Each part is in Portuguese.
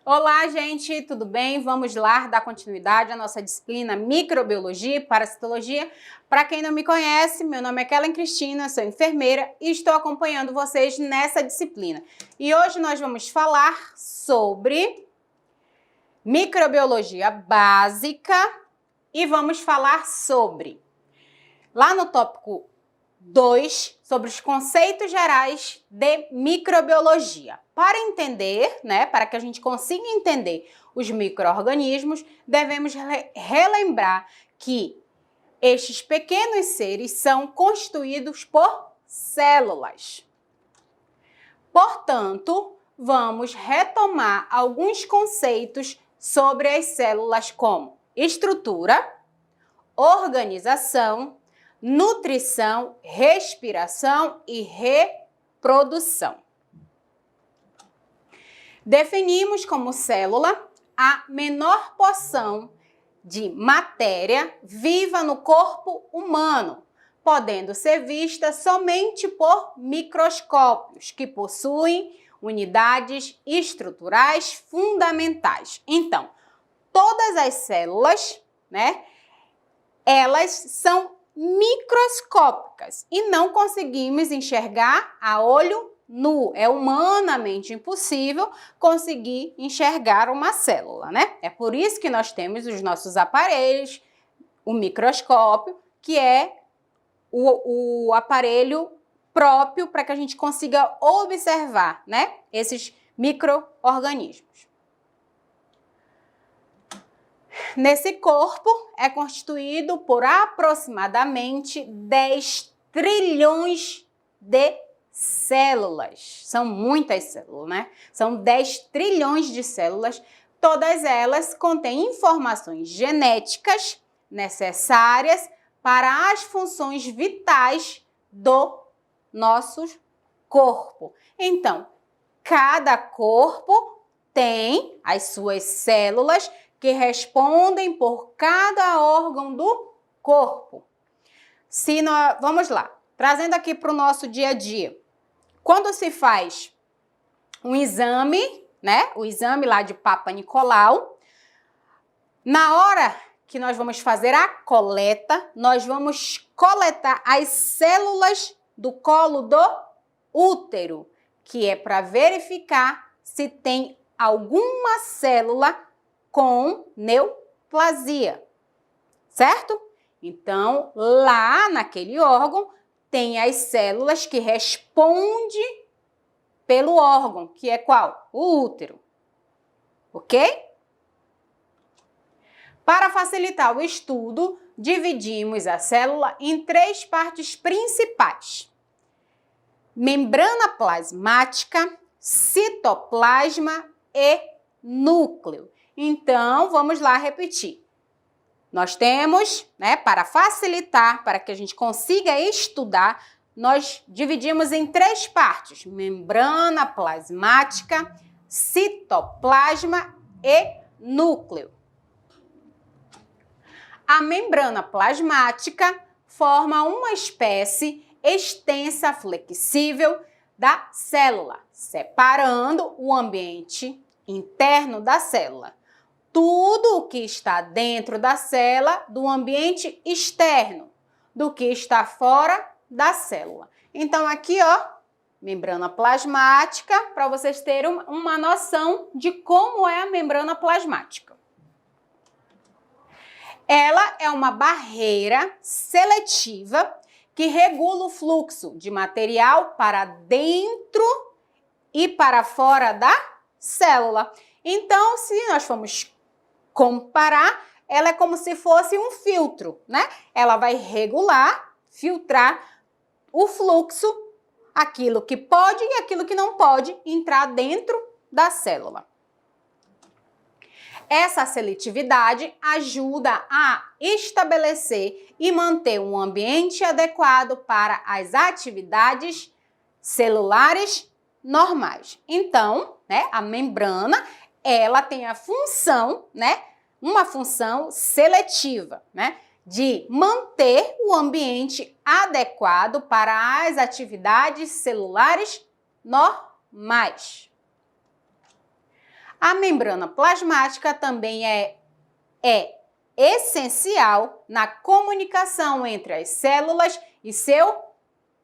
Olá, gente, tudo bem? Vamos lá dar continuidade à nossa disciplina Microbiologia e Parasitologia. Para quem não me conhece, meu nome é Kellen Cristina, sou enfermeira e estou acompanhando vocês nessa disciplina. E hoje nós vamos falar sobre microbiologia básica e vamos falar sobre, lá no tópico 2, sobre os conceitos gerais de microbiologia. Para entender, para que a gente consiga entender os micro-organismos, devemos relembrar que estes pequenos seres são constituídos por células. Portanto, vamos retomar alguns conceitos sobre as células como estrutura, organização, nutrição, respiração e reprodução. Definimos como célula a menor porção de matéria viva no corpo humano, podendo ser vista somente por microscópios, que possuem unidades estruturais fundamentais. Então, todas as células, elas são microscópicas e não conseguimos enxergar a olho nu. É humanamente impossível conseguir enxergar uma célula, É por isso que nós temos os nossos aparelhos, o microscópio, que é o aparelho próprio para que a gente consiga observar, esses micro-organismos. Nesse corpo é constituído por aproximadamente 10 trilhões de células. São muitas células, São 10 trilhões de células. Todas elas contêm informações genéticas necessárias para as funções vitais do nosso corpo. Então, cada corpo tem as suas células que respondem por cada órgão do corpo. Vamos lá, trazendo aqui para o nosso dia a dia. Quando se faz um exame, o exame lá de Papa Nicolau, na hora que nós vamos fazer a coleta, nós vamos coletar as células do colo do útero, que é para verificar se tem alguma célula com neoplasia, certo? Então, lá naquele órgão, tem as células que respondem pelo órgão, que é qual? O útero, ok? Para facilitar o estudo, dividimos a célula em 3 partes principais: membrana plasmática, citoplasma e núcleo. Então, vamos lá repetir. Nós temos, para facilitar, para que a gente consiga estudar, nós dividimos em 3 partes: membrana plasmática, citoplasma e núcleo. A membrana plasmática forma uma espécie extensa flexível da célula, separando o ambiente interno da célula. Tudo o que está dentro da célula do ambiente externo, do que está fora da célula. Então, aqui, membrana plasmática, para vocês terem uma noção de como é a membrana plasmática. Ela é uma barreira seletiva que regula o fluxo de material para dentro e para fora da célula. Então, se nós formos comparar, ela é como se fosse um filtro, Ela vai regular, filtrar o fluxo, aquilo que pode e aquilo que não pode entrar dentro da célula. Essa seletividade ajuda a estabelecer e manter um ambiente adequado para as atividades celulares normais. Então, a membrana, ela tem a função, uma função seletiva, de manter o ambiente adequado para as atividades celulares normais. A membrana plasmática também é essencial na comunicação entre as células e seu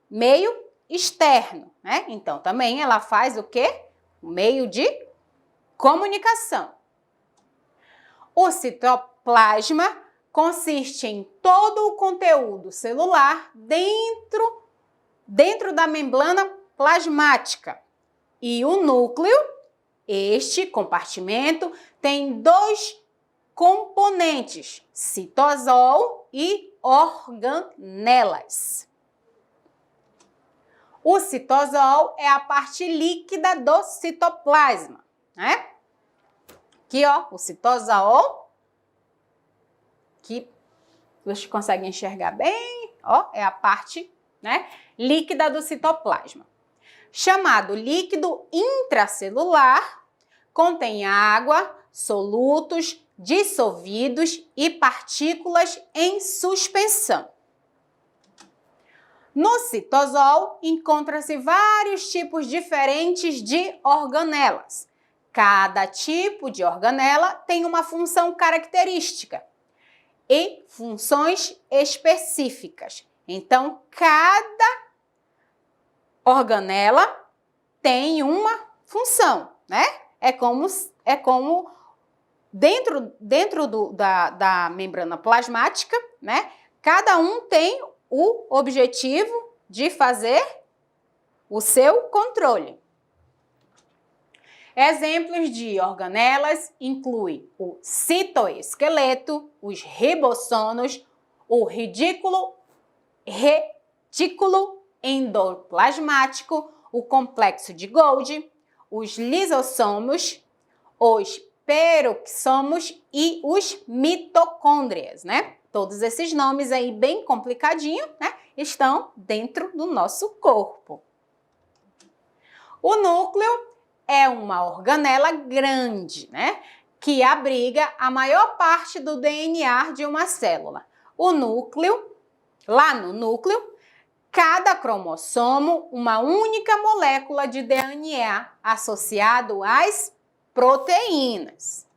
meio externo, né? Então, também ela faz o quê? O meio de comunicação. O citoplasma consiste em todo o conteúdo celular dentro da membrana plasmática. E o núcleo, este compartimento, tem dois componentes, citosol e organelas. O citosol é a parte líquida do citoplasma, né? Aqui, ó, o citosol, que vocês conseguem enxergar bem, ó, é a parte, né, líquida do citoplasma. Chamado líquido intracelular, contém água, solutos, dissolvidos e partículas em suspensão. No citosol, encontram-se vários tipos diferentes de organelas. Cada tipo de organela tem uma função característica e funções específicas. Então, cada organela tem uma função, né? É como dentro da membrana plasmática, né? Cada um tem o objetivo de fazer o seu controle. Exemplos de organelas incluem o citoesqueleto, os ribossomos, o retículo endoplasmático, o complexo de Golgi, os lisossomos, os peroxissomos e os mitocôndrias, né? Todos esses nomes aí bem complicadinhos, né? Estão dentro do nosso corpo. O núcleo é uma organela grande, né? Que abriga a maior parte do DNA de uma célula. Lá no núcleo, cada cromossomo, uma única molécula de DNA associado às proteínas.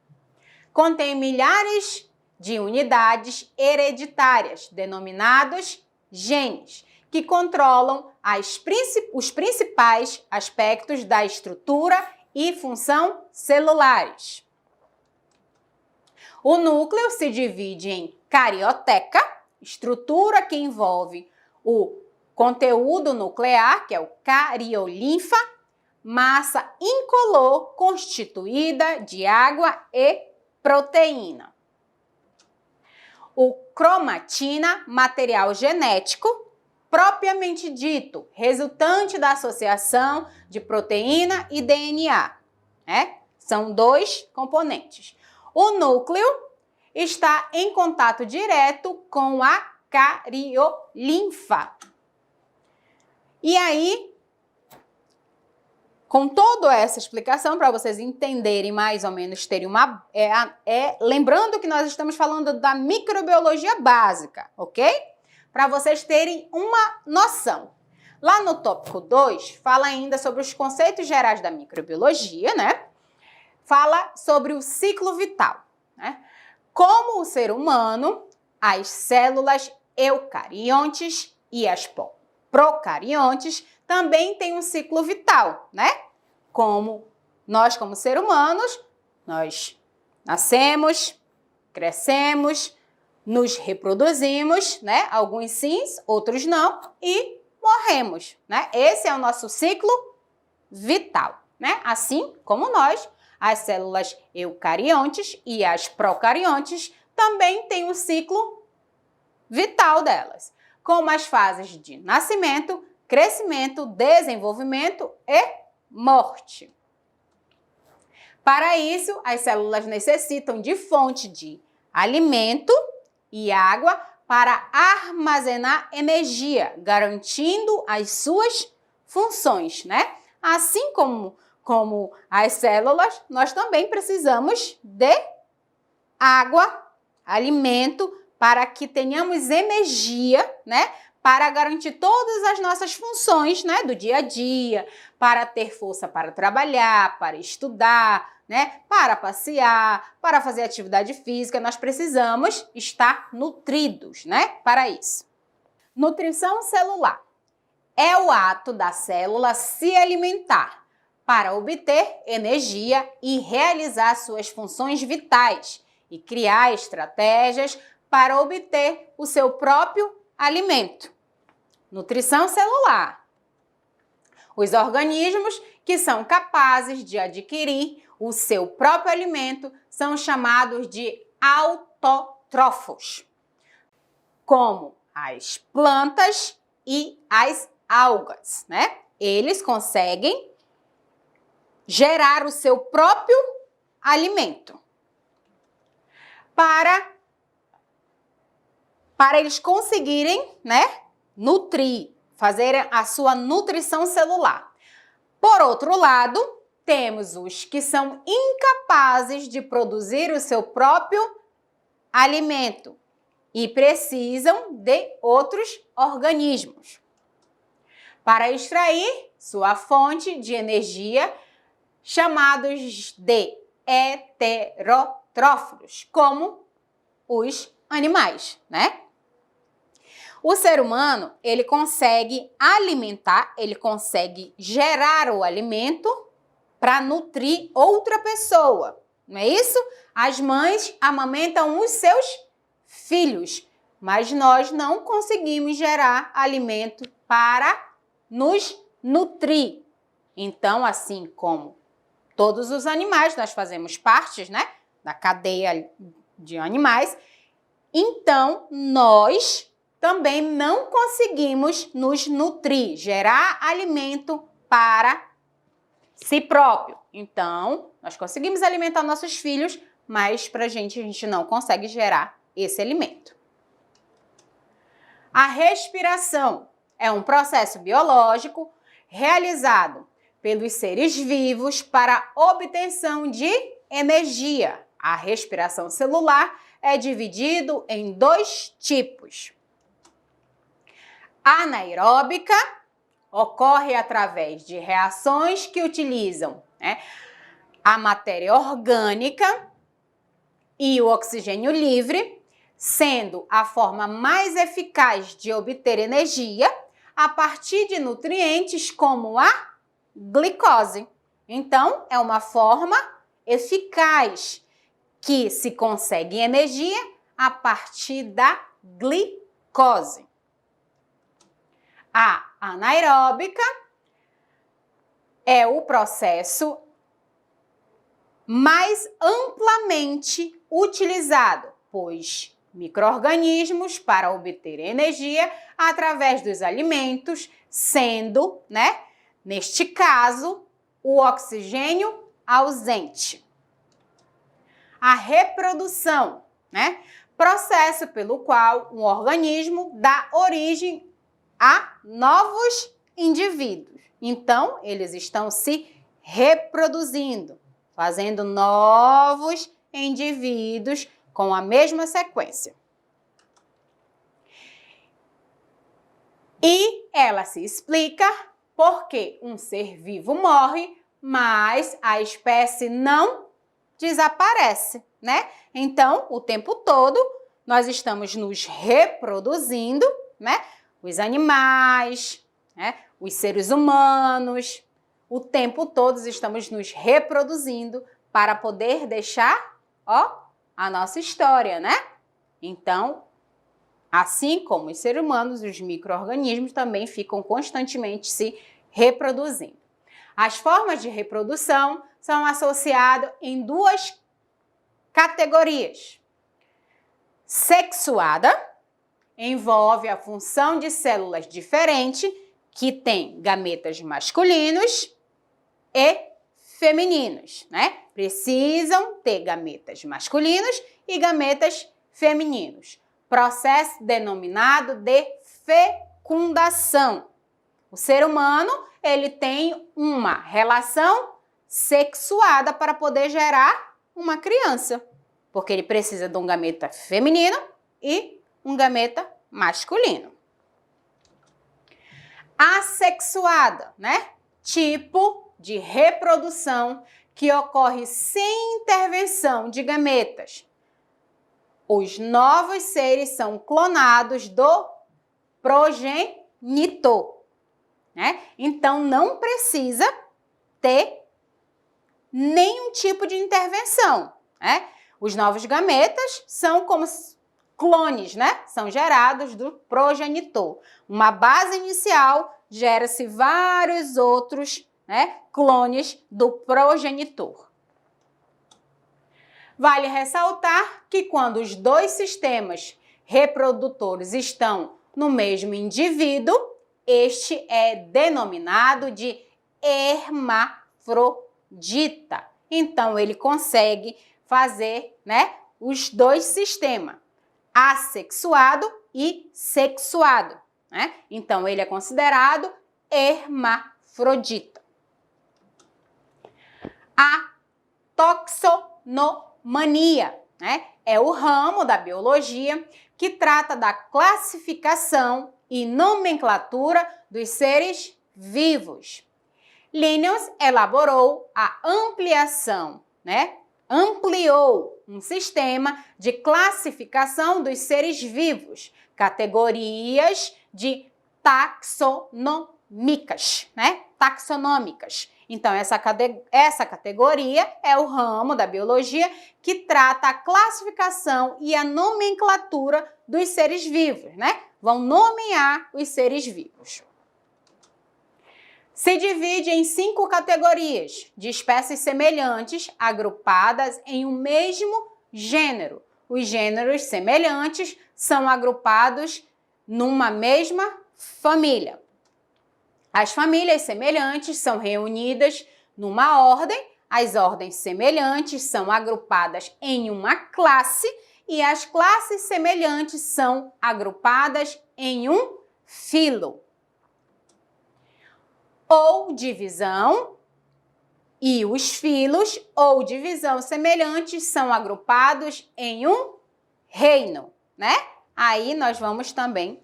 Contém milhares de unidades hereditárias, denominados genes, que controlam os principais aspectos da estrutura e função celulares. O núcleo se divide em carioteca, estrutura que envolve o conteúdo nuclear, que é o cariolinfa, massa incolor constituída de água e proteína. O cromatina, material genético, propriamente dito, resultante da associação de proteína e DNA, né? São dois componentes. O núcleo está em contato direto com a cariolinfa. E aí, com toda essa explicação, para vocês entenderem mais ou menos, terem uma... lembrando que nós estamos falando da microbiologia básica, ok? Para vocês terem uma noção. Lá no tópico 2, fala ainda sobre os conceitos gerais da microbiologia, né? Fala sobre o ciclo vital, né? Como o ser humano, as células eucariontes e as procariontes também têm um ciclo vital, né? Como ser humanos, nós nascemos, crescemos, nos reproduzimos, né? Alguns sim, outros não, e morremos, né? Esse é o nosso ciclo vital, né? Assim como nós, as células eucariontes e as procariontes também têm um ciclo vital delas, com as fases de nascimento, crescimento, desenvolvimento e morte. Para isso, as células necessitam de fonte de alimento e água para armazenar energia, garantindo as suas funções, né? Assim como as células, nós também precisamos de água, alimento para que tenhamos energia, né? Para garantir todas as nossas funções, né? Do dia a dia, para ter força para trabalhar, para estudar, né? Para passear, para fazer atividade física, nós precisamos estar nutridos, né? Para isso. Nutrição celular é o ato da célula se alimentar para obter energia e realizar suas funções vitais e criar estratégias para obter o seu próprio alimento. Nutrição celular. Os organismos que são capazes de adquirir o seu próprio alimento são chamados de autótrofos, como as plantas e as algas, né? Eles conseguem gerar o seu próprio alimento. Para eles conseguirem, né, nutrir, fazer a sua nutrição celular. Por outro lado, temos os que são incapazes de produzir o seu próprio alimento e precisam de outros organismos para extrair sua fonte de energia, chamados de heterotrófilos, como os animais, né? O ser humano, ele consegue alimentar, ele consegue gerar o alimento para nutrir outra pessoa, não é isso? As mães amamentam os seus filhos, mas nós não conseguimos gerar alimento para nos nutrir. Então, assim como todos os animais, nós fazemos parte, né, da cadeia de animais, então nós também não conseguimos nos nutrir, gerar alimento para si próprio. Então, nós conseguimos alimentar nossos filhos, mas a gente não consegue gerar esse alimento. A respiração é um processo biológico realizado pelos seres vivos para obtenção de energia. A respiração celular é dividido em dois tipos. Anaeróbica ocorre através de reações que utilizam, né, a matéria orgânica e o oxigênio livre, sendo a forma mais eficaz de obter energia a partir de nutrientes como a glicose. Então, é uma forma eficaz que se consegue energia a partir da glicose. A anaeróbica é o processo mais amplamente utilizado, pois micro-organismos para obter energia através dos alimentos, sendo, né, neste caso, o oxigênio ausente. A reprodução, né, processo pelo qual um organismo dá origem a novos indivíduos. Então, eles estão se reproduzindo, fazendo novos indivíduos com a mesma sequência. E ela se explica porque um ser vivo morre, mas a espécie não desaparece, né? Então, o tempo todo, nós estamos nos reproduzindo, né? Os animais, né? Os seres humanos, o tempo todo estamos nos reproduzindo para poder deixar, ó, a nossa história, né? Então, assim como os seres humanos, os micro-organismos também ficam constantemente se reproduzindo. As formas de reprodução são associadas em duas categorias. Sexuada envolve a função de células diferentes que têm gametas masculinos e femininos, né? Precisam ter gametas masculinos e gametas femininos. Processo denominado de fecundação. O ser humano, ele tem uma relação sexuada para poder gerar uma criança, porque ele precisa de um gameta feminino e um gameta masculino. Assexuada, né? Tipo de reprodução que ocorre sem intervenção de gametas. Os novos seres são clonados do progenitor, né? Então, não precisa ter nenhum tipo de intervenção, né? Os novos gametas são como clones, né? São gerados do progenitor. Uma base inicial gera-se vários outros, né, clones do progenitor. Vale ressaltar que quando os dois sistemas reprodutores estão no mesmo indivíduo, este é denominado de hermafrodita. Então, ele consegue fazer, né, os dois sistemas, assexuado e sexuado, né? Então, ele é considerado hermafrodita. A taxonomia, né, é o ramo da biologia que trata da classificação e nomenclatura dos seres vivos. Linnaeus elaborou a ampliação, né? Ampliou um sistema de classificação dos seres vivos, categorias de taxonômicas, né? Taxonômicas. Então, essa categoria é o ramo da biologia que trata a classificação e a nomenclatura dos seres vivos, né? Vão nomear os seres vivos. Se divide em 5 categorias de espécies semelhantes agrupadas em um mesmo gênero. Os gêneros semelhantes são agrupados numa mesma família. As famílias semelhantes são reunidas numa ordem, as ordens semelhantes são agrupadas em uma classe e as classes semelhantes são agrupadas em um filo. Ou divisão, e os filos ou divisão semelhantes são agrupados em um reino, né? Aí nós vamos também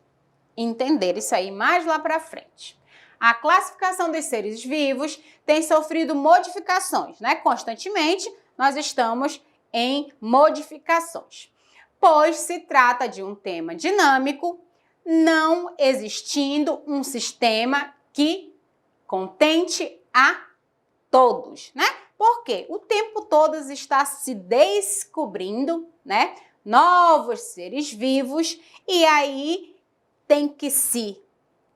entender isso aí mais lá para frente. A classificação dos seres vivos tem sofrido modificações, né? Constantemente nós estamos em modificações, pois se trata de um tema dinâmico, não existindo um sistema que contente a todos, né? Porque o tempo todo está se descobrindo, né, novos seres vivos e aí tem que se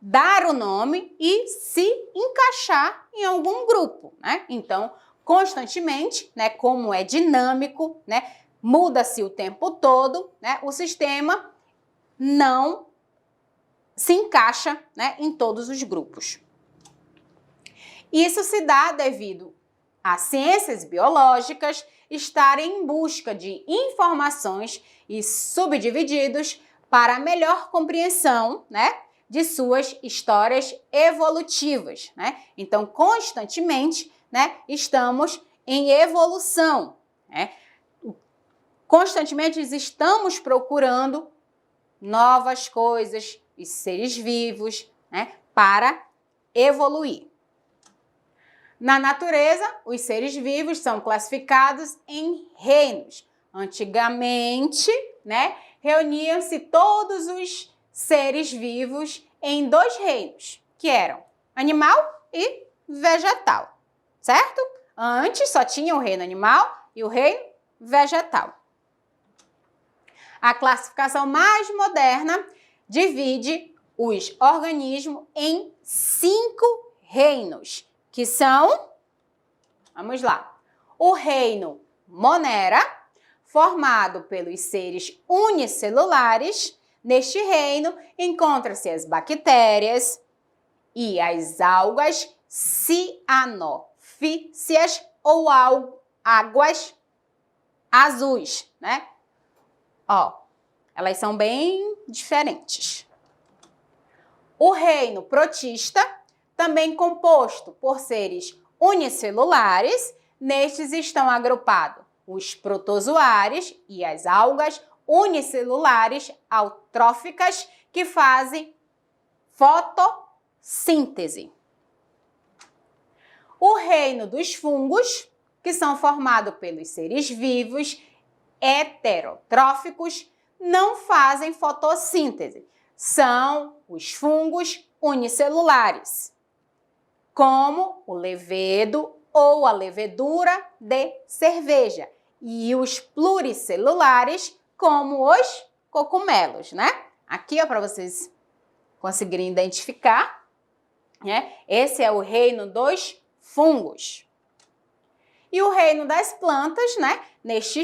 dar o nome e se encaixar em algum grupo, né? Então, constantemente, né, como é dinâmico, né, muda-se o tempo todo, né, o sistema não se encaixa, né, em todos os grupos. Isso se dá devido às ciências biológicas estarem em busca de informações e subdivididos para melhor compreensão, né, de suas histórias evolutivas, né? Então, constantemente, né, estamos em evolução, né? Constantemente estamos procurando novas coisas e seres vivos, né, para evoluir. Na natureza, os seres vivos são classificados em reinos. Antigamente, né, reuniam-se todos os seres vivos em 2 reinos, que eram animal e vegetal, certo? Antes só tinha o reino animal e o reino vegetal. A classificação mais moderna divide os organismos em 5 reinos, que são, vamos lá, o reino Monera, formado pelos seres unicelulares. Neste reino encontram-se as bactérias e as algas cianofícias ou águas azuis, né? Ó, elas são bem diferentes. O reino protista, também composto por seres unicelulares, nestes estão agrupados os protozoários e as algas unicelulares autróficas que fazem fotossíntese. O reino dos fungos, que são formados pelos seres vivos heterotróficos, não fazem fotossíntese. São os fungos unicelulares, como o levedo ou a levedura de cerveja, e os pluricelulares, como os cogumelos, né? Aqui, ó, para vocês conseguirem identificar, né? Esse é o reino dos fungos. E o reino das plantas, né? Nesse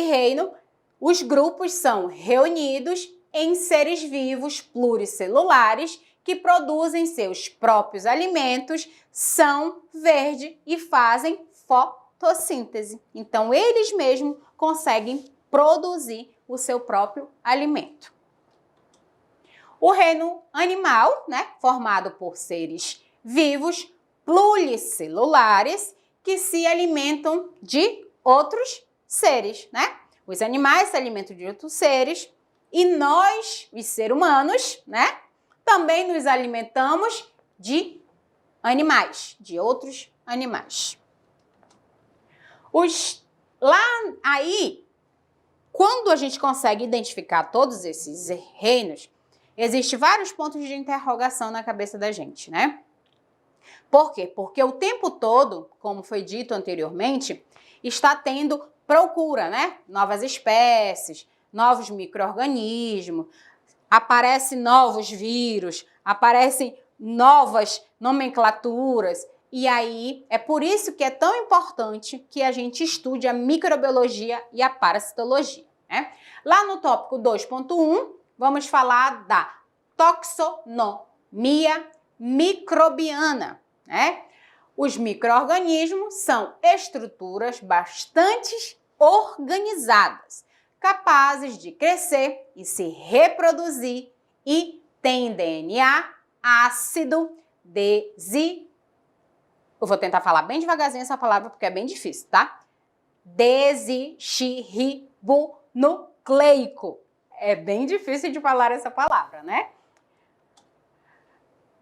reino, os grupos são reunidos em seres vivos pluricelulares que produzem seus próprios alimentos, são verde e fazem fotossíntese. Então, eles mesmos conseguem produzir o seu próprio alimento. O reino animal, né, formado por seres vivos pluricelulares que se alimentam de outros seres, né? Os animais se alimentam de outros seres e nós, os seres humanos, né, também nos alimentamos de animais, de outros animais. Quando a gente consegue identificar todos esses reinos, existem vários pontos de interrogação na cabeça da gente, né? Por quê? Porque o tempo todo, como foi dito anteriormente, está tendo procura, né? Novas espécies, novos micro-organismos, aparecem novos vírus, aparecem novas nomenclaturas. E aí, é por isso que é tão importante que a gente estude a microbiologia e a parasitologia, né? Lá no tópico 2.1, vamos falar da taxonomia microbiana, né? Os micro-organismos são estruturas bastante organizadas, capazes de crescer e se reproduzir e têm DNA ácido eu vou tentar falar bem devagarzinho essa palavra porque é bem difícil, tá? Desoxirribonucleico. É bem difícil de falar essa palavra, né?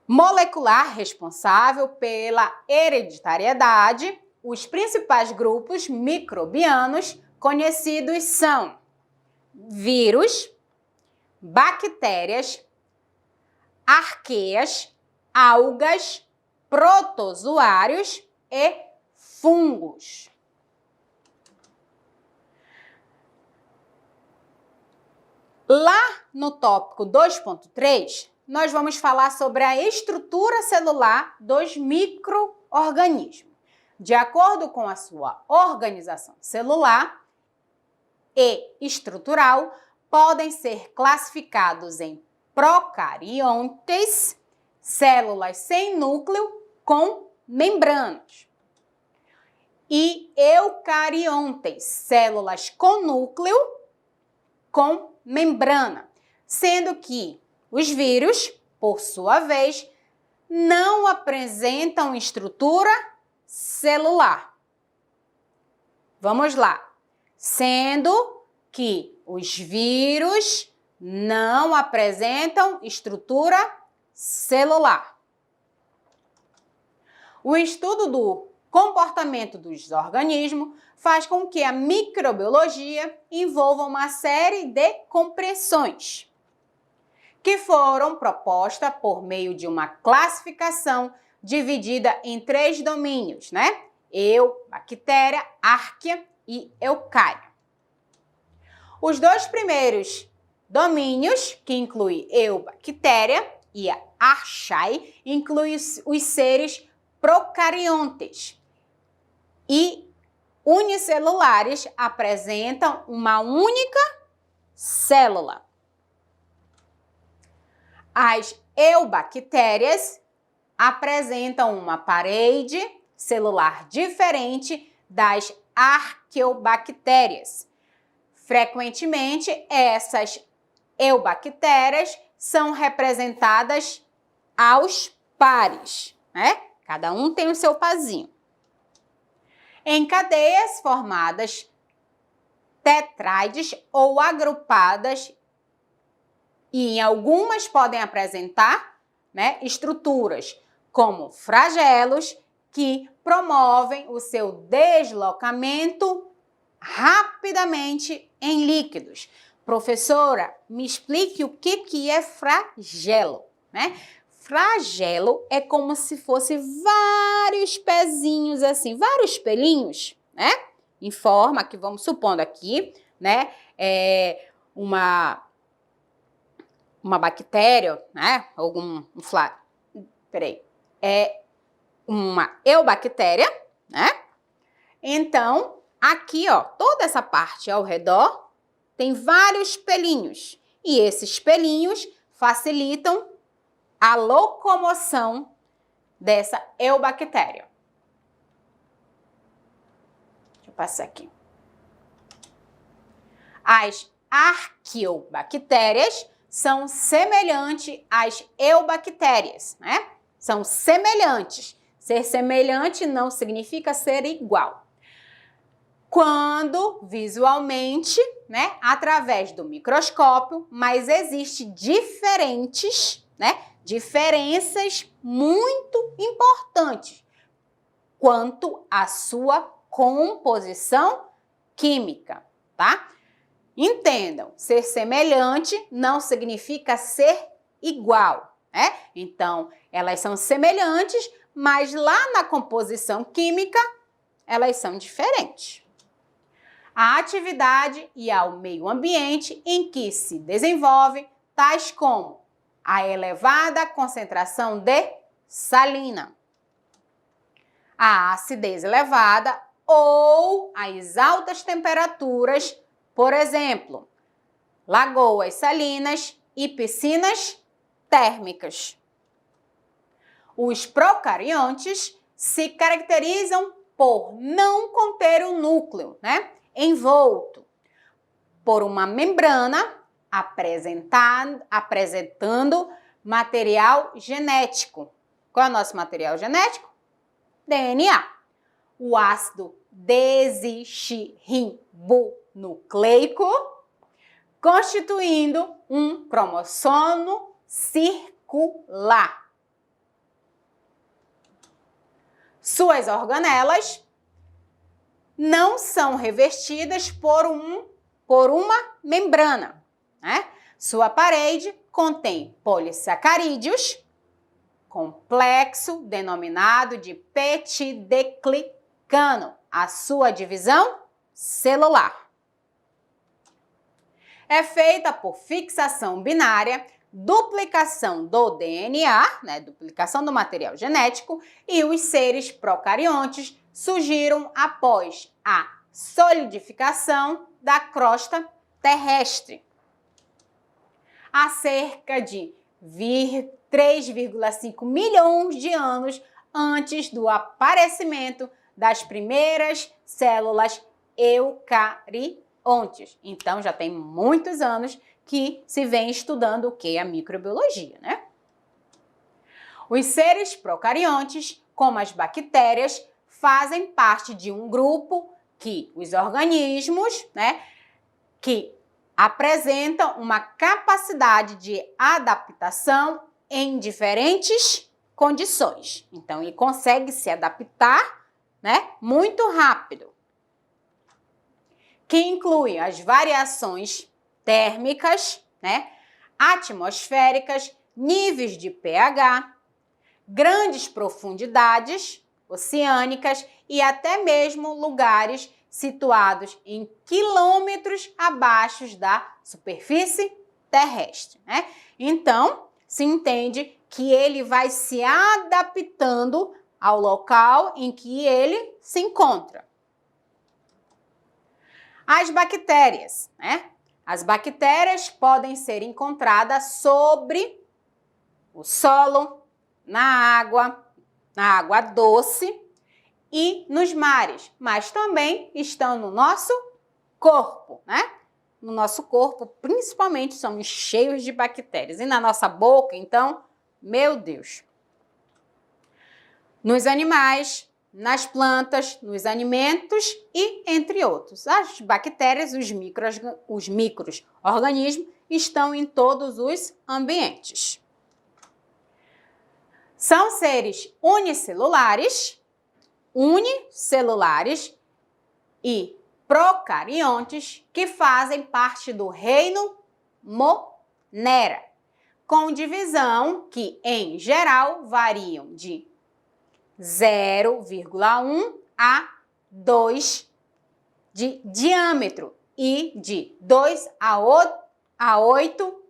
Molecular responsável pela hereditariedade. Os principais grupos microbianos conhecidos são vírus, bactérias, arqueias, algas, protozoários e fungos. Lá no tópico 2.3, nós vamos falar sobre a estrutura celular dos micro-organismos. De acordo com a sua organização celular e estrutural, podem ser classificados em procariontes, células sem núcleo com membranas, e eucariontes, células com núcleo com membrana, sendo que os vírus, por sua vez, não apresentam estrutura celular. Vamos lá. Sendo que os vírus não apresentam estrutura celular. O estudo do comportamento dos organismos faz com que a microbiologia envolva uma série de compreensões que foram propostas por meio de uma classificação dividida em 3 domínios, né? Bactéria, arquea e eucária. Os 2 primeiros domínios, que incluem bactéria e a archaea, incluem os seres procariontes e unicelulares, apresentam uma única célula. As eubactérias apresentam uma parede celular diferente das arqueobactérias. Frequentemente, essas eubactérias são representadas aos pares, né? Cada um tem o seu parzinho. Em cadeias formadas tetráides ou agrupadas e em algumas podem apresentar, né, estruturas como flagelos que promovem o seu deslocamento rapidamente em líquidos. Professora, me explique o que é flagelo, né? Flagelo é como se fosse vários pezinhos assim, vários pelinhos, né? Em forma que vamos supondo aqui, né? Uma bactéria, né? Uma eubactéria, né? Então, aqui, ó, toda essa parte ao redor tem vários pelinhos e esses pelinhos facilitam a locomoção dessa eubactéria. Deixa eu passar aqui. As arqueobactérias são semelhantes às eubactérias, né? São semelhantes. Ser semelhante não significa ser igual. Quando visualmente, né, através do microscópio, mas existe diferenças muito importantes quanto à sua composição química, tá? Entendam, ser semelhante não significa ser igual, né? Então, elas são semelhantes, mas lá na composição química, elas são diferentes. A atividade e ao meio ambiente em que se desenvolve, tais como a elevada concentração de salina, a acidez elevada ou as altas temperaturas, por exemplo, lagoas salinas e piscinas térmicas. Os procariontes se caracterizam por não conter o núcleo, né, envolto por uma membrana apresentando material genético. Qual é o nosso material genético? DNA. O ácido desoxirribonucleico, constituindo um cromossomo circular. Suas organelas não são revestidas por uma membrana, né? Sua parede contém polissacarídeos, complexo denominado de peptideglicano, a sua divisão celular. É feita por fixação binária, duplicação do DNA, né, duplicação do material genético, e os seres procariontes surgiram após a solidificação da crosta terrestre. Há cerca de 3,5 milhões de anos antes do aparecimento das primeiras células eucariontes. Então, já tem muitos anos que se vem estudando o que é a microbiologia, né? Os seres procariontes, como as bactérias, fazem parte de um grupo que os organismos, né, que apresentam uma capacidade de adaptação em diferentes condições. Então, ele consegue se adaptar, né, muito rápido, que inclui as variações térmicas, né, atmosféricas, níveis de pH, grandes profundidades oceânicas e até mesmo lugares situados em quilômetros abaixo da superfície terrestre, né? Então, se entende que ele vai se adaptando ao local em que ele se encontra. As bactérias, né? As bactérias podem ser encontradas sobre o solo, na água doce e nos mares, mas também estão no nosso corpo, né? No nosso corpo, principalmente, somos cheios de bactérias. E na nossa boca, então, meu Deus. Nos animais, nas plantas, nos alimentos e entre outros. As bactérias, os micro-organismos estão em todos os ambientes. São seres unicelulares e procariontes que fazem parte do reino Monera, com divisão que, em geral, variam de 0,1 a 2 de diâmetro e de 2 a 8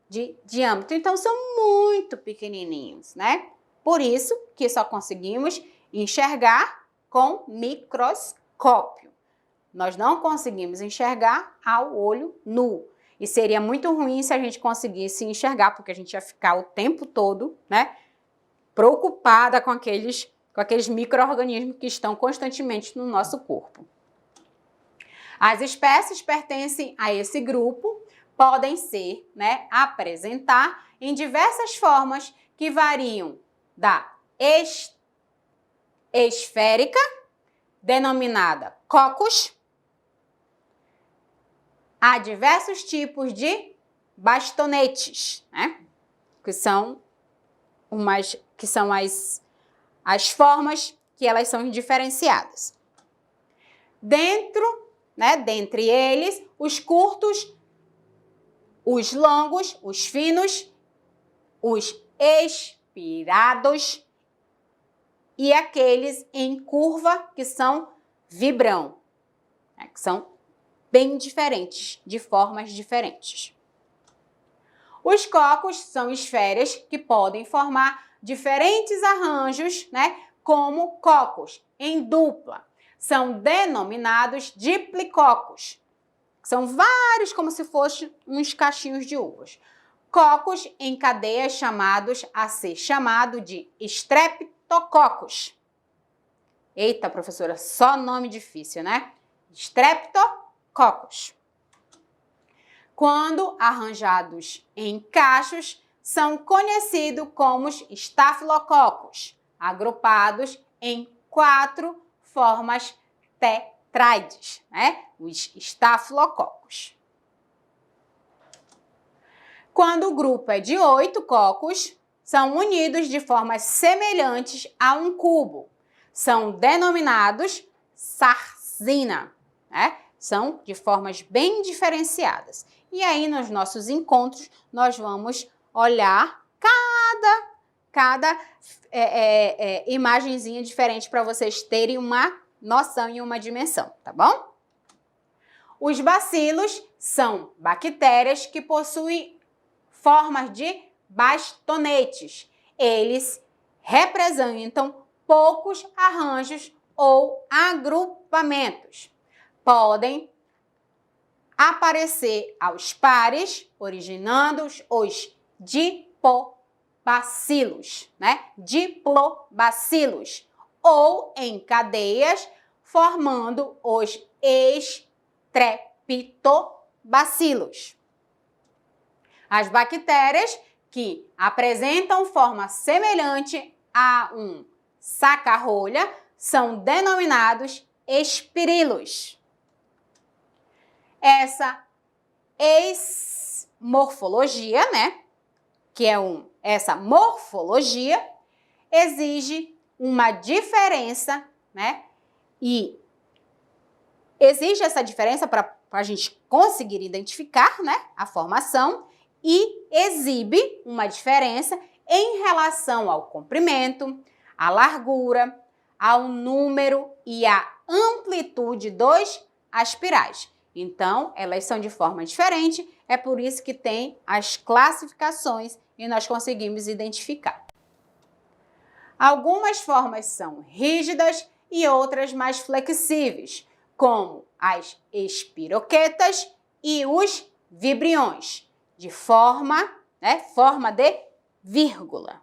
de diâmetro. Então, são muito pequenininhos, né? Por isso que só conseguimos enxergar com microscópio. Nós não conseguimos enxergar ao olho nu. E seria muito ruim se a gente conseguisse enxergar, porque a gente ia ficar o tempo todo, né, preocupada com aqueles micro-organismos que estão constantemente no nosso corpo. As espécies pertencem a esse grupo, podem ser, né, apresentar em diversas formas que variam da esférica, denominada coccus, a diversos tipos de bastonetes, né, que são as formas que elas são diferenciadas. Dentre eles, os curtos, os longos, os finos, os espirados e aqueles em curva que são vibrão, né, que são bem diferentes, de formas diferentes. Os cocos são esferas que podem formar diferentes arranjos, né, como cocos em dupla. São denominados diplicocos. São vários, como se fossem uns cachinhos de uvas. Cocos em cadeias chamado de streptococos. Eita, professora, só nome difícil, né? Streptococos. Quando arranjados em cachos, são conhecidos como estafilococos, agrupados em 4 formas tetráides, né? Os estafilococos. Quando o grupo é de 8 cocos, são unidos de formas semelhantes a um cubo. São denominados sarcina, né? São de formas bem diferenciadas. E aí, nos nossos encontros, nós vamos olhar cada imagenzinha diferente para vocês terem uma noção e uma dimensão, tá bom? Os bacilos são bactérias que possuem formas de bastonetes. Eles representam poucos arranjos ou agrupamentos. Podem aparecer aos pares, originando os dipobacilos, né? Diplobacilos, ou em cadeias, formando os estreptobacilos. As bactérias que apresentam forma semelhante a um saca-rolha são denominados espirilos. Essa morfologia, né, essa morfologia exige uma diferença, né, e exige essa diferença para a gente conseguir identificar, né, a formação, e exibe uma diferença em relação ao comprimento, à largura, ao número e à amplitude dos aspirais. Então, elas são de forma diferente, é por isso que tem as classificações e nós conseguimos identificar. Algumas formas são rígidas e outras mais flexíveis, como as espiroquetas e os vibriões, de forma de vírgula.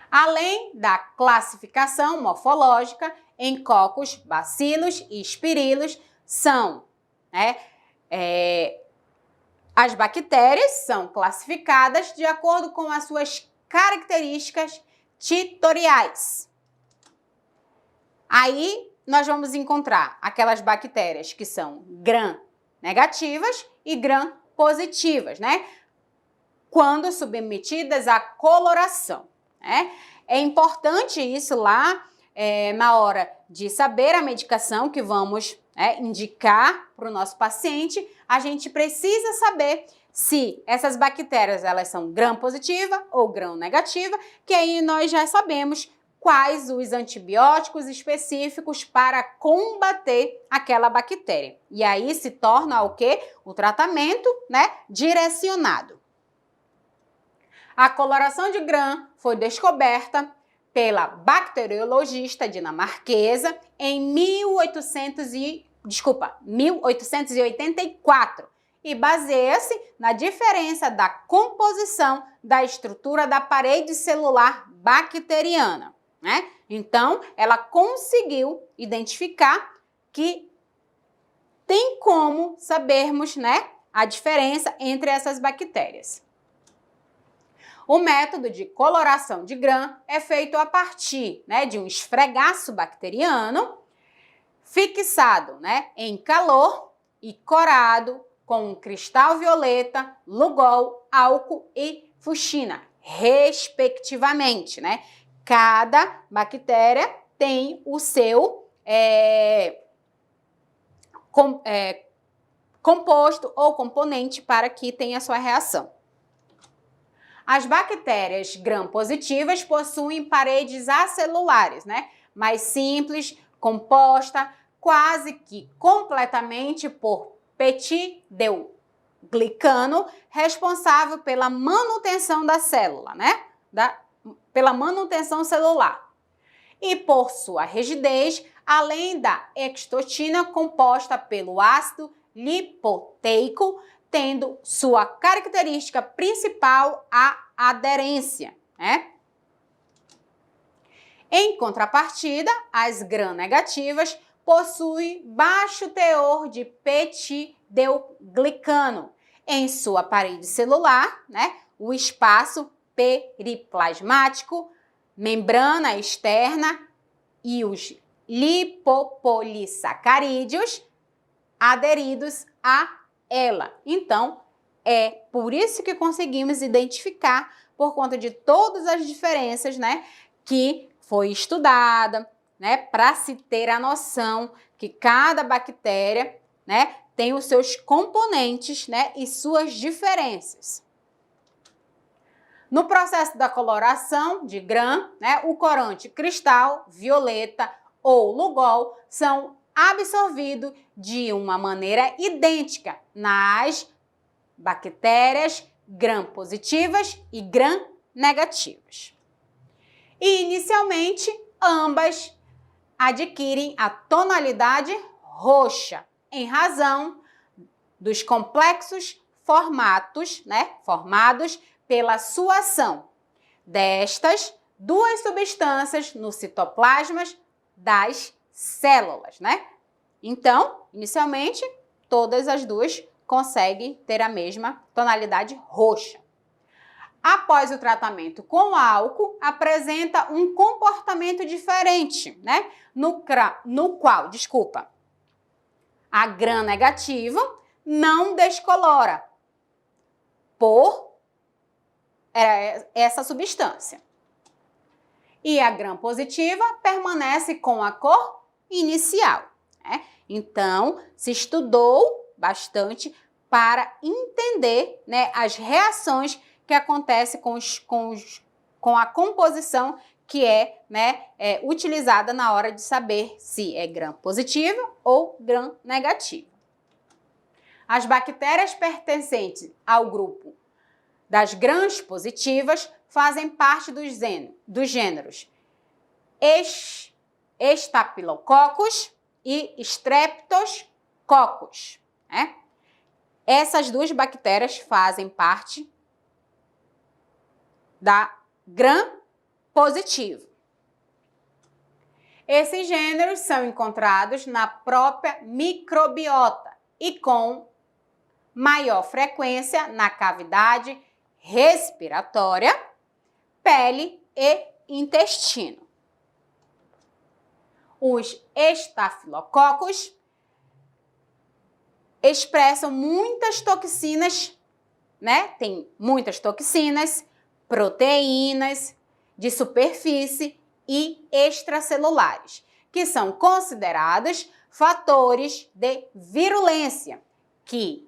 Além da classificação morfológica, em cocos, bacilos e espirilos são, as bactérias são classificadas de acordo com as suas características titoriais. Aí nós vamos encontrar aquelas bactérias que são gram-negativas e gram-positivas, né? Quando submetidas à coloração, né? É importante isso lá na hora de saber a medicação que vamos indicar para o nosso paciente. A gente precisa saber se essas bactérias elas são gram-positiva ou gram-negativa, que aí nós já sabemos quais os antibióticos específicos para combater aquela bactéria. E aí se torna o quê? O tratamento, né, direcionado. A coloração de Gram foi descoberta pela bacteriologista dinamarquesa em 1884 e baseia-se na diferença da composição da estrutura da parede celular bacteriana, né? Então, ela conseguiu identificar que tem como sabermos, né, a diferença entre essas bactérias. O método de coloração de Gram é feito a partir, né, de um esfregaço bacteriano fixado, né, em calor e corado com um cristal violeta, Lugol, álcool e fuchsina, respectivamente, né? Cada bactéria tem o seu composto ou componente para que tenha a sua reação. As bactérias gram-positivas possuem paredes acelulares, né? Mais simples, composta quase que completamente por peptidoglicano, responsável pela manutenção da célula, né? Pela manutenção celular. E por sua rigidez, além da extotina composta pelo ácido lipoteico, tendo sua característica principal a aderência, né? Em contrapartida, as gram-negativas possuem baixo teor de peptidoglicano em sua parede celular, né? O espaço periplasmático, membrana externa e os lipopolissacarídeos aderidos a ela. Então, é por isso que conseguimos identificar, por conta de todas as diferenças, né, que foi estudada, né, para se ter a noção que cada bactéria, né, tem os seus componentes, né, e suas diferenças. No processo da coloração de Gram, né, o corante cristal, violeta ou Lugol são absorvidos de uma maneira idêntica nas bactérias gram-positivas e gram-negativas. E, inicialmente, ambas adquirem a tonalidade roxa, em razão dos complexos formados pela sua ação destas duas substâncias no citoplasma das células, né? Então, inicialmente, todas as duas conseguem ter a mesma tonalidade roxa. Após o tratamento com álcool, apresenta um comportamento diferente, né? No qual, a gram-negativa não descolora por essa substância. E a gram-positiva permanece com a cor inicial, né? Então, se estudou bastante para entender, né, as reações que acontecem com a composição que é utilizada na hora de saber se é gram-positiva ou gram-negativa. As bactérias pertencentes ao grupo das gram-positivas fazem parte dos gêneros Staphylococcus e Streptococcus, né? Essas duas bactérias fazem parte da gram-positiva. Esses gêneros são encontrados na própria microbiota e com maior frequência na cavidade respiratória, pele e intestino. Os estafilococos expressam muitas toxinas, né? Tem muitas toxinas, proteínas de superfície e extracelulares, que são consideradas fatores de virulência, que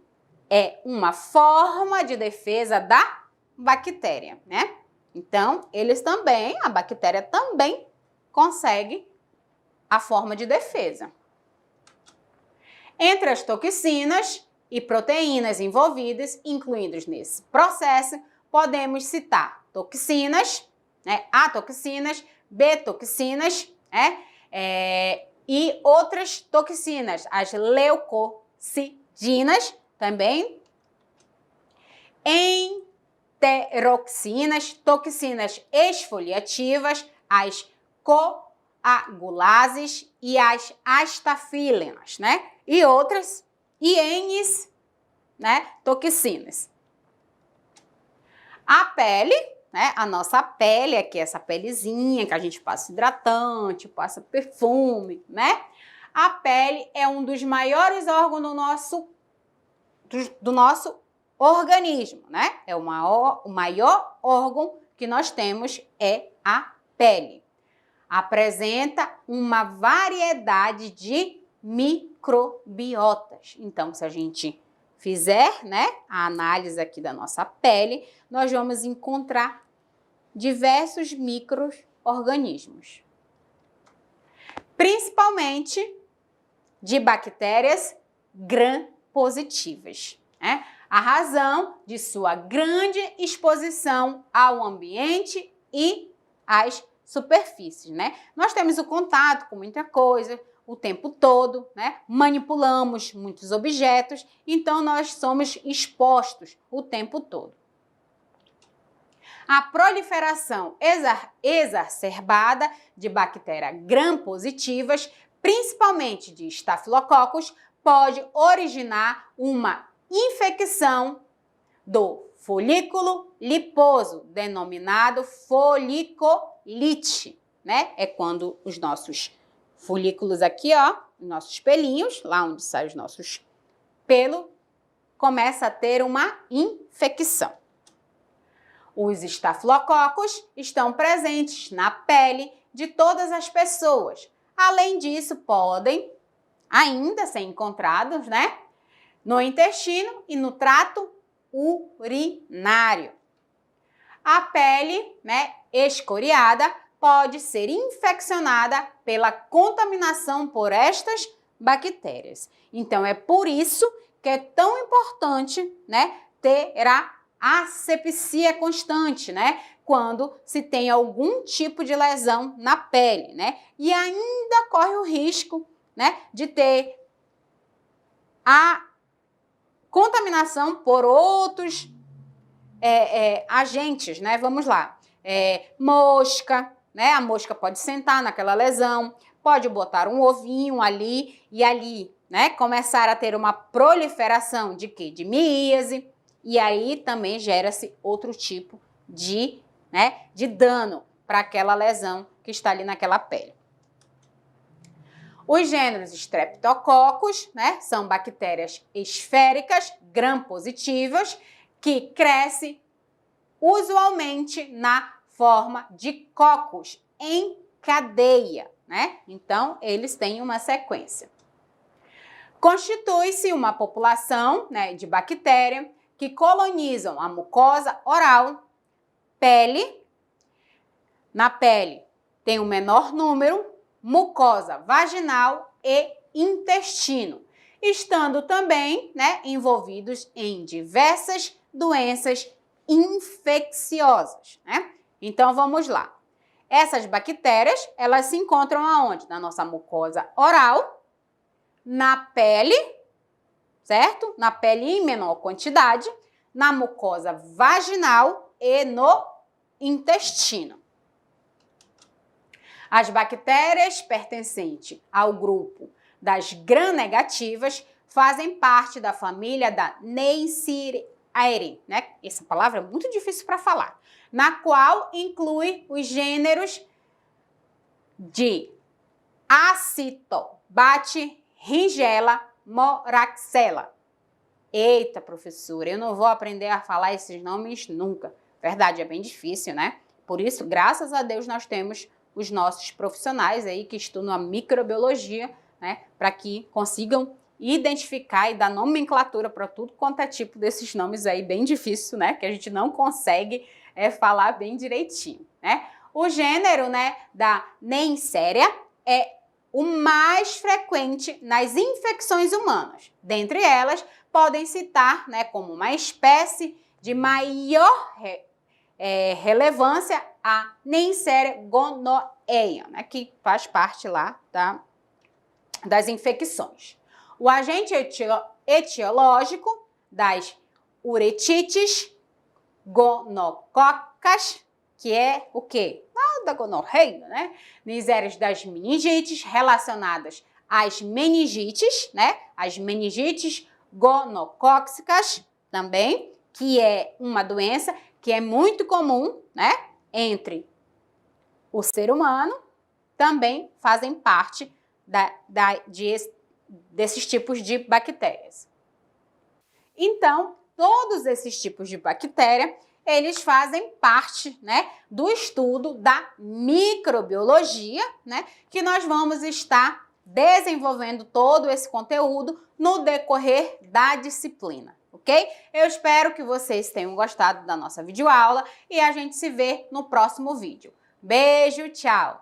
é uma forma de defesa da bactéria, né? Então, a bactéria também consegue a forma de defesa. Entre as toxinas e proteínas envolvidas, incluídos nesse processo, podemos citar toxinas, né? A-toxinas, B-toxinas, e outras toxinas, as leucocidinas também, enteroxinas, toxinas esfoliativas, as coagulases e as astafinas, né? E outras ienes, né? Toxinas. A pele, né? A nossa pele, aqui essa pelezinha que a gente passa hidratante, passa perfume, né? A pele é um dos maiores órgãos do nosso organismo, né? O maior órgão que nós temos é a pele. Apresenta uma variedade de microbiotas. Então, se a gente fizer, né, a análise aqui da nossa pele, nós vamos encontrar diversos micro-organismos, principalmente de bactérias gram-positivas, né? A razão de sua grande exposição ao ambiente e às superfícies, né? Nós temos o contato com muita coisa o tempo todo, né? Manipulamos muitos objetos, então nós somos expostos o tempo todo. A proliferação exacerbada de bactérias gram-positivas, principalmente de estafilococos, pode originar uma infecção do folículo liposo, denominado foliculite, né? É quando os nossos folículos aqui, ó, os nossos pelinhos, lá onde saem os nossos pelos, começa a ter uma infecção. Os estafilococos estão presentes na pele de todas as pessoas. Além disso, podem ainda ser encontrados, né, no intestino e no trato urinário. A pele, né, escoriada pode ser infeccionada pela contaminação por estas bactérias. Então, é por isso que é tão importante, né, ter a asepsia constante, né, quando se tem algum tipo de lesão na pele, né, e ainda corre o risco, né, de ter a contaminação por outros agentes, né, vamos lá, mosca, né, a mosca pode sentar naquela lesão, pode botar um ovinho ali e ali, né, começar a ter uma proliferação de quê? De miíase, e aí também gera-se outro tipo de, né, de dano para aquela lesão que está ali naquela pele. Os gêneros Streptococcus, né, são bactérias esféricas, gram-positivas, que crescem usualmente na forma de cocos em cadeia, né? Então, eles têm uma sequência. Constitui-se uma população, né, de bactérias que colonizam a mucosa oral, pele. Na pele tem um menor número, mucosa vaginal e intestino, estando também, né, envolvidos em diversas doenças infecciosas, né? Então, vamos lá. Essas bactérias, elas se encontram aonde? Na nossa mucosa oral, na pele, certo? Na pele em menor quantidade, na mucosa vaginal e no intestino. As bactérias pertencentes ao grupo das gram-negativas fazem parte da família da Neisseria, aere, né? Essa palavra é muito difícil para falar. Na qual inclui os gêneros de Acitobatirringella moraxella. Eita, professora, eu não vou aprender a falar esses nomes nunca. Verdade, é bem difícil, né? Por isso, graças a Deus, nós temos os nossos profissionais aí que estudam a microbiologia, né? Para que consigam identificar e dar nomenclatura para tudo quanto é tipo desses nomes aí bem difícil, né? Que a gente não consegue falar bem direitinho, né? O gênero, né, da Neisseria é o mais frequente nas infecções humanas. Dentre elas, podem citar, né, como uma espécie de maior relevância a Neisseria gonorrhoeae, né, que faz parte lá das infecções. O agente etiológico das uretites gonococas, que é o quê? Da gonorreia, né? Neisseria das meningites relacionadas às meningites, né? As meningites gonocócicas também, que é uma doença que é muito comum, né? Entre o ser humano, também fazem parte desses tipos de bactérias. Então, todos esses tipos de bactéria, eles fazem parte, né, do estudo da microbiologia, né, que nós vamos estar desenvolvendo todo esse conteúdo no decorrer da disciplina, ok? Eu espero que vocês tenham gostado da nossa videoaula e a gente se vê no próximo vídeo. Beijo, tchau!